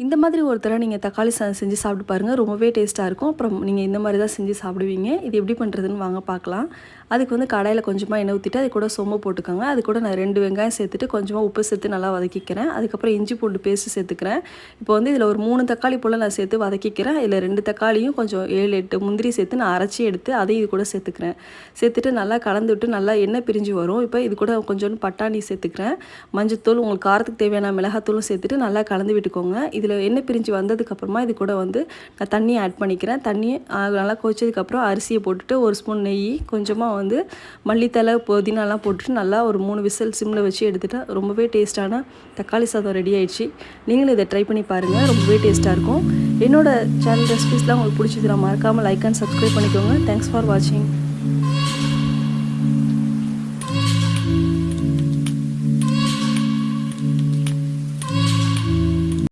இந்த மாதிரி ஒரு தடவை நீங்கள் தக்காளி சாதம் செஞ்சு சாப்பிட்டு பாருங்கள். ரொம்பவே டேஸ்ட்டாக இருக்கும். அப்புறம் நீங்கள் இந்த மாதிரி தான் செஞ்சு சாப்பிடுவீங்க. இது எப்படி பண்ணுறதுன்னு வாங்க பார்க்கலாம். அதுக்கு வந்து கடாயில் கொஞ்சமாக எண்ணெய் ஊற்றிட்டு அது கூட சோம்பு போட்டுக்கோங்க. அது கூட நான் 2 வெங்காயம் சேர்த்துட்டு கொஞ்சமாக உப்பு சேர்த்து நல்லா வதக்கிக்கிறேன். அதுக்கப்புறம் இஞ்சி பூண்டு பேஸ்ட்டு சேர்த்துக்கிறேன். இப்போ வந்து இதில் ஒரு 3 தக்காளி போல் நான் சேர்த்து வதக்கிக்கிறேன். இதில் 2 தக்காளியும் கொஞ்சம் 7, 8 முந்திரி சேர்த்து நான் அரைச்சி எடுத்து அதையும் இது கூட சேர்த்துக்கிறேன். சேர்த்துட்டு நல்லா கலந்து விட்டு நல்லா எண்ணெய் பிரிஞ்சு வரும். இப்போ இது கூட கொஞ்சோண்டு பட்டாணி சேர்த்துக்கிறேன். மஞ்சத்தூள், உங்களுக்கு காரத்துக்கு தேவையான மிளகாத்தூளும் சேர்த்துட்டு நல்லா கலந்து விட்டுக்கோங்க. இதில் எண்ணெய் பிரிஞ்சு வந்ததுக்கப்புறமா இது கூட வந்து நான் தண்ணி ஆட் பண்ணிக்கிறேன். தண்ணி நல்லா கொதிச்சதுக்கப்புறம் அரிசியை போட்டுட்டு 1 ஸ்பூன் நெய், கொஞ்சமாக வந்து மல்லித்தலை, புதினாலாம் போட்டுட்டு நல்லா ஒரு 3 விசில் சிம்மில் வச்சு எடுத்துட்டா ரொம்பவே டேஸ்ட்டான தக்காளி சாதம் ரெடி ஆயிடுச்சு. நீங்களும் இதை ட்ரை பண்ணி பாருங்கள். ரொம்பவே டேஸ்ட்டாக இருக்கும். என்னோட சேனல் ரெசிபீஸ்லாம் உங்களுக்கு பிடிச்சதுனா மறக்காமல் லைக் அண்ட் சப்ஸ்கிரைப் பண்ணிக்கோங்க. தேங்க்ஸ் ஃபார் வாட்சிங்.